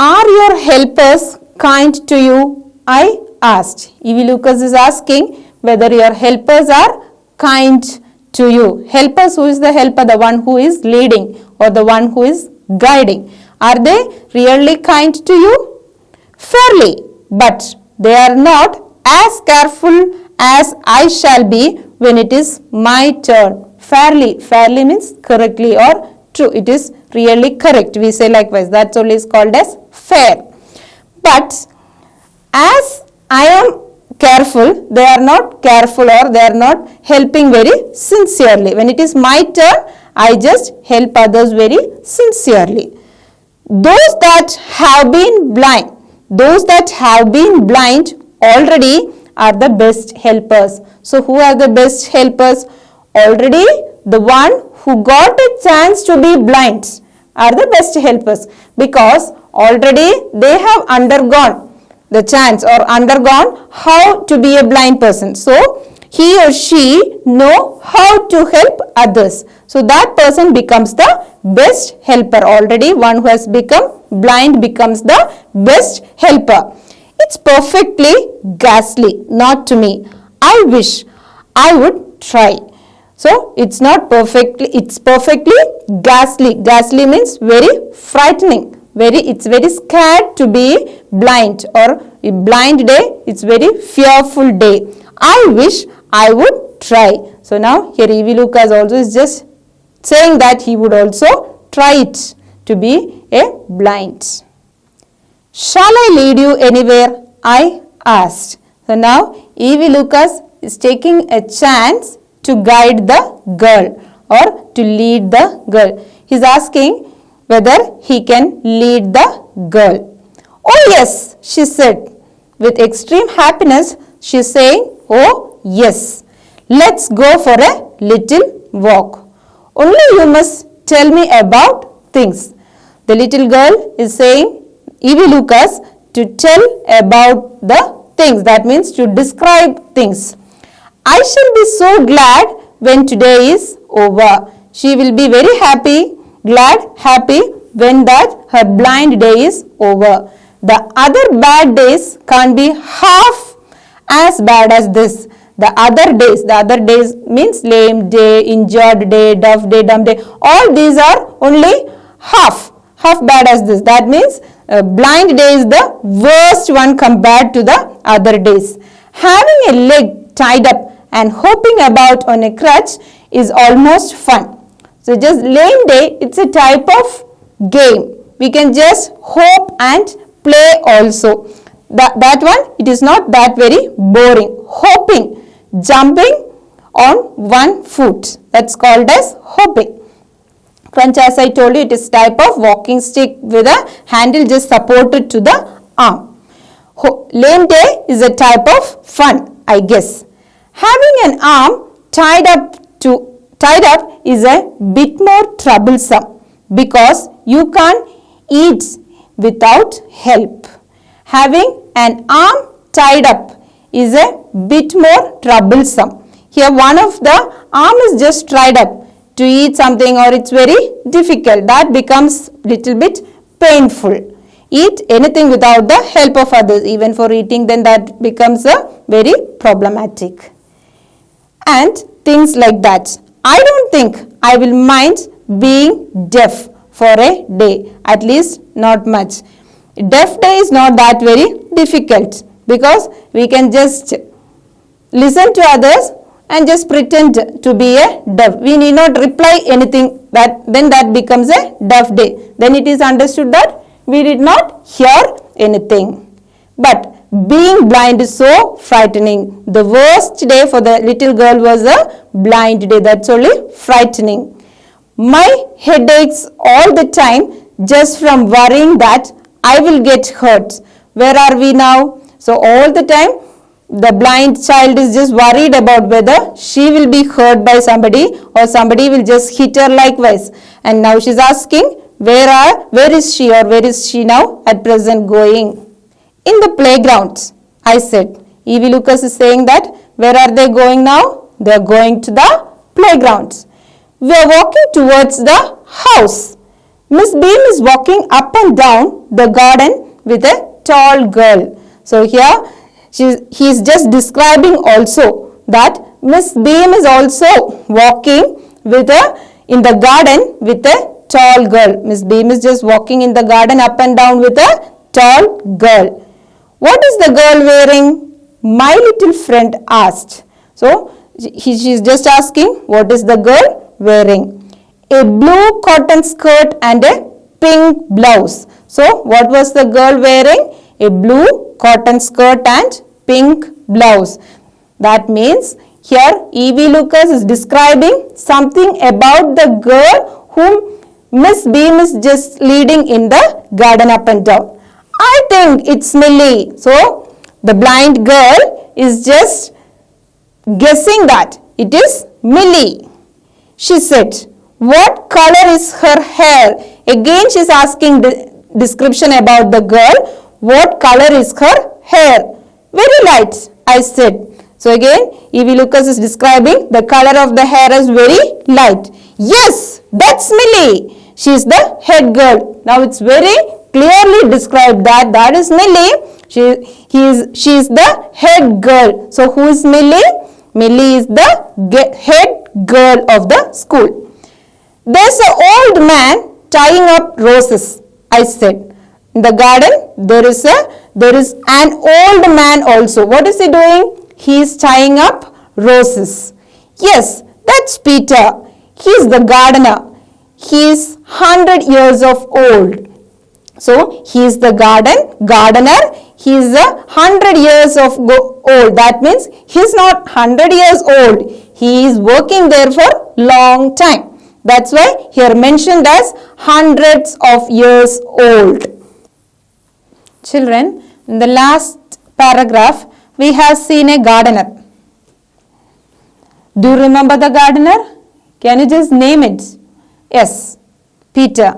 Are your helpers kind to you? I asked. Evie Lucas is asking whether your helpers are kind to you. Helpers, who is the helper? The one who is leading or the one who is guiding. Are they really kind to you? Fairly, but they are not as careful as I shall be when it is my turn. Fairly, fairly means correctly or true. It is really correct. We say likewise. That's only is called as fair. But as I am careful, they are not careful or they are not helping very sincerely. When it is my turn, I just help others very sincerely. Those that have been blind already are the best helpers. So who are the best helpers? Already the one who got a chance to be blind are the best helpers, because already they have undergone the chance or undergone how to be a blind person. So he or she know how to help others. So that person becomes the best helper. Already one who has become blind becomes the best helper. It's perfectly ghastly, not to me. I wish I would try. So it's not perfectly, it's perfectly ghastly. Ghastly means very frightening. It's very scared to be blind, or a blind day, it's very fearful day. I wish I would try. So now here Evie Lucas also is just saying that he would also try it to be a blind. Shall I lead you anywhere? I asked. So now Evie Lucas is taking a chance to guide the girl or to lead the girl. He is asking whether he can lead the girl. Oh yes, she said. With extreme happiness, she is saying, oh yes, let's go for a little walk. Only you must tell me about things. The little girl is saying, Evie Lucas, to tell about the things. That means to describe things. I shall be so glad when today is over. She will be very happy, glad, happy when that her blind day is over. The other bad days can't be half as bad as this. The other days means lame day, injured day, deaf day, dumb day. All these are only half bad as this. That means blind day is the worst one compared to the other days. Having a leg tied up and hopping about on a crutch is almost fun. So just lame day, it's a type of game. We can just hop and play also. That one, it is not that very boring. Hopping, jumping on one foot, that's called as hopping. Crunch, as I told you, it is type of walking stick with a handle just supported to the arm. Lame day is a type of fun, I guess. Having an arm tied up is a bit more troublesome, because you can't eat without help. Having an arm tied up is a bit more troublesome. Here one of the arm is just tied up to eat something, or it's very difficult. That becomes little bit painful. Eat anything without the help of others, even for eating, then that becomes a very problematic. And things like that. I don't think I will mind being deaf for a day, at least not much. Deaf day is not that very difficult, because we can just listen to others and just pretend to be a deaf. We need not reply anything, then that becomes a deaf day. Then it is understood that we did not hear anything. But being blind is so frightening. The worst day for the little girl was a blind day. That's only frightening. My head aches all the time just from worrying that I will get hurt. Where are we now? So all the time the blind child is just worried about whether she will be hurt by somebody or somebody will just hit her likewise. And now she is asking, where is she, or where is she now at present going? In the playgrounds, I said. Evie Lucas is saying that where are they going now? They are going to the playgrounds. We are walking towards the house. Miss Beam is walking up and down the garden with a tall girl. So here he is just describing also that Miss Beam is also walking in the garden with a tall girl. Miss Beam is just walking in the garden up and down with a tall girl. What is the girl wearing? My little friend asked. So she is just asking, what is the girl wearing? A blue cotton skirt and a pink blouse. So what was the girl wearing? A blue cotton skirt and pink blouse. That means here E.V. Lucas is describing something about the girl whom Miss Beam is just leading in the garden up and down. I think it's Millie. So the blind girl is just guessing that it is Millie. She said, what color is her hair? Again she is asking the description about the girl. What color is her hair? Very light, I said. So again E.V. Lucas is describing the color of the hair as very light. Yes, that's Millie. She is the head girl. Now it's very clearly described that is Millie. She is the head girl. So who is Millie? Millie is the head girl of the school. There's an old man tying up roses, I said. In the garden there is an old man also. What is he doing? He is tying up roses. Yes, that's Peter. He is the gardener. He is 100 years of old. So he is the gardener. He is 100 years of old. That means he is not 100 years old. He is working there for long time. That's why here mentioned as hundreds of years old. Children, in the last paragraph, we have seen a gardener. Do you remember the gardener? Can you just name it? Yes, Peter.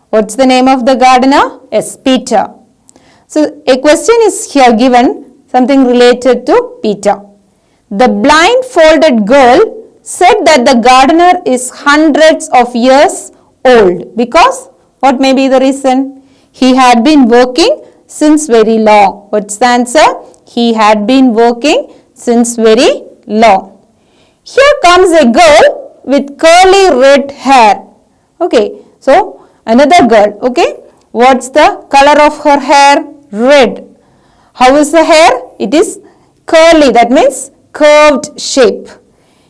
What's the name of the gardener? Yes, Peter. So a question is here given, something related to Peter. The blindfolded girl said that the gardener is hundreds of years old because what may be the reason? He had been working since very long. What's the answer? He had been working since very long. Here comes a girl with curly red hair. Okay, so another girl. Okay, what's the color of her hair? Red. How is the hair? It is curly. That means curved shape.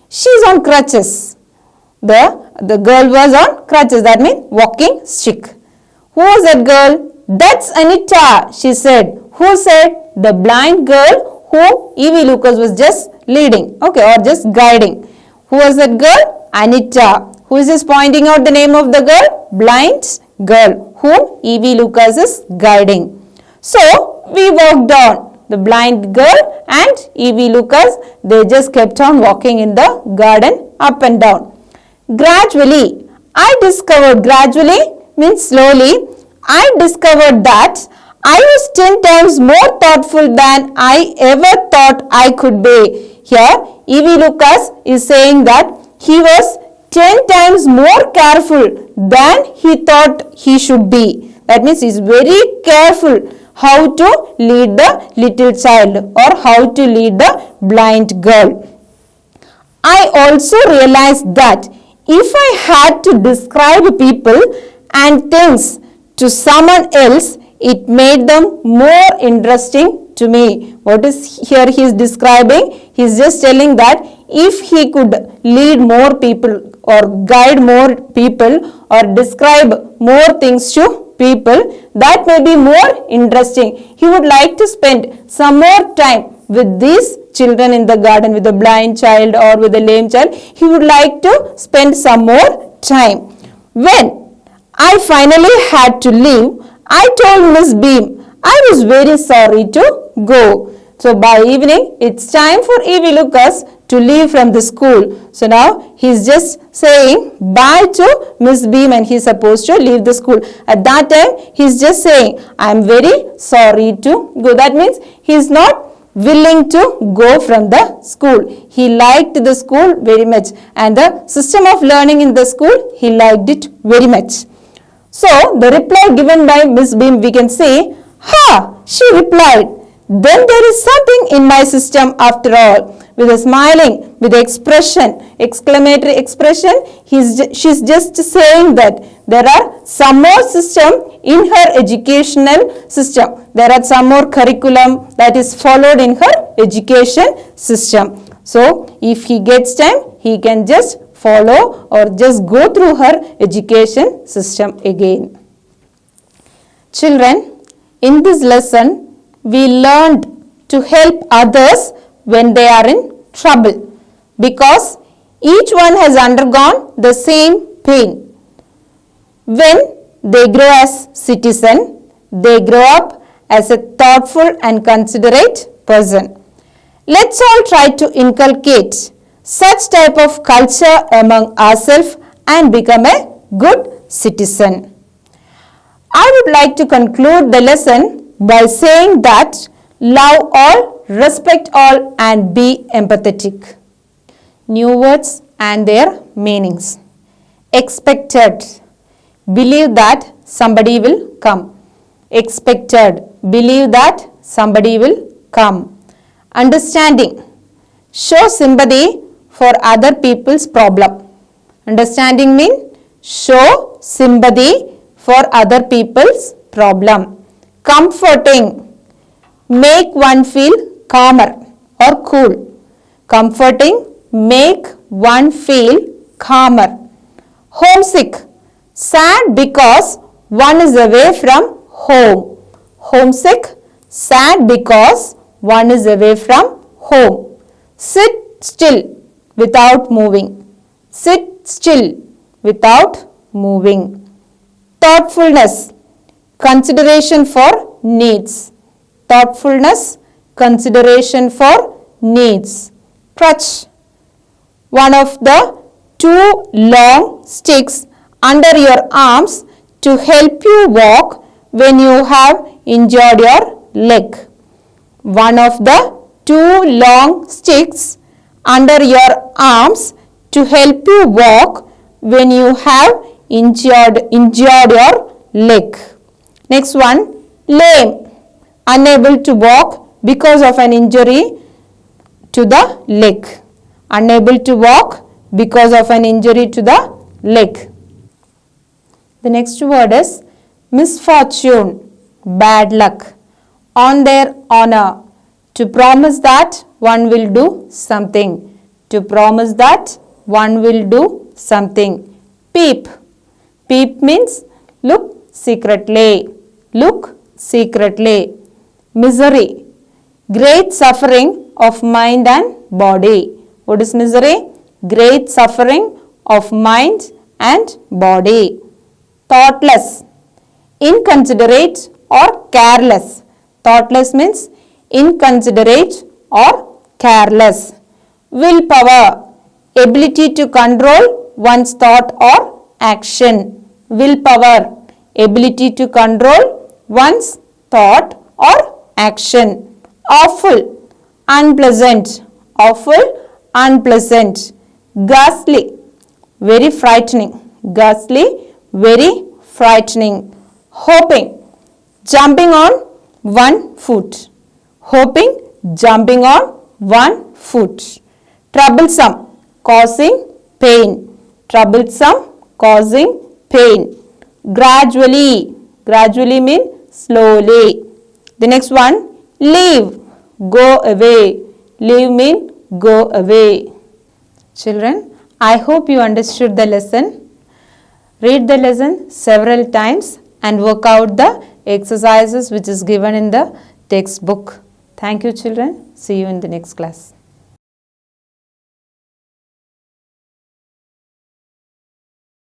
She is on crutches. The girl was on crutches. That means walking stick. Who was that girl? That's Anita, she said. Who said? The blind girl who E.V. Lucas was just leading. Okay, or just guiding. Who was that girl? Anita. Who is just pointing out the name of the girl? Blind girl whom E.V. Lucas is guiding. So, we walked on. The blind girl and E.V. Lucas, they just kept on walking in the garden up and down. Gradually means slowly, I discovered that I was 10 times more thoughtful than I ever thought I could be. Here, E.V. Lucas is saying that he was 10 times more careful than he thought he should be. That means he is very careful how to lead the little child or how to lead the blind girl. I also realized that if I had to describe people and things to someone else, it made them more interesting to me. What is here he is describing? He is just telling that if he could lead more people or guide more people or describe more things to people, that may be more interesting. He would like to spend some more time with these children in the garden, with a blind child or with a lame child. He would like to spend some more time. When I finally had to leave, I told Miss Beam I was very sorry to go. So by evening, it's time for E.V. Lucas to leave from the school. So now he's just saying bye to Miss Beam and he's supposed to leave the school. At that time, he's just saying, I'm very sorry to go. That means he's not willing to go from the school. He liked the school very much and the system of learning in the school, he liked it very much. So the reply given by Miss Beam, we can say, ha, she replied, then there is something in my system after all. With a smiling, with expression, exclamatory expression, she's just saying that there are some more system in her educational system. There are some more curriculum that is followed in her education system. So if he gets time, he can just follow or just go through her education system again. Children, in this lesson, we learned to help others when they are in trouble, because each one has undergone the same pain. When they grow as citizen, they grow up as a thoughtful and considerate person. Let's all try to inculcate such type of culture among ourselves and become a good citizen. I would like to conclude the lesson by saying that love all, respect all, and be empathetic. New words and their meanings. Expected, believe that somebody will come. Expected, believe that somebody will come. Understanding, show sympathy for other people's problem. Understanding means show sympathy for other people's problem. Comforting, make one feel calmer or cool. Comforting, make one feel calmer. Homesick, sad because one is away from home. Homesick, sad because one is away from home. Sit still without moving. Sit still without moving. Thoughtfulness, consideration for needs. Thoughtfulness, consideration for needs. Crutch, one of the two long sticks under your arms to help you walk when you have injured your leg. One of the two long sticks under your arms to help you walk when you have injured your leg. Next one, lame, unable to walk because of an injury to the leg. Unable to walk because of an injury to the leg. The next word is misfortune, bad luck. On their honor, to promise that one will do something. To promise that one will do something. Peep, peep means look secretly. Look secretly. Misery, great suffering of mind and body. What is misery? Great suffering of mind and body. Thoughtless, inconsiderate or careless. Thoughtless means inconsiderate or careless. Willpower, ability to control one's thought or action. Willpower, ability to control one's thought or action. Awful, unpleasant. Awful, unpleasant. Ghastly, very frightening. Ghastly, very frightening. Hoping, jumping on one foot. Hoping, jumping on one foot. Troublesome, causing pain. Troublesome, causing pain. Gradually, gradually means slowly. The next one, leave, go away. Leave means go away. Children, I hope you understood the lesson. Read the lesson several times and work out the exercises which is given in the textbook. Thank you, children. See you in the next class.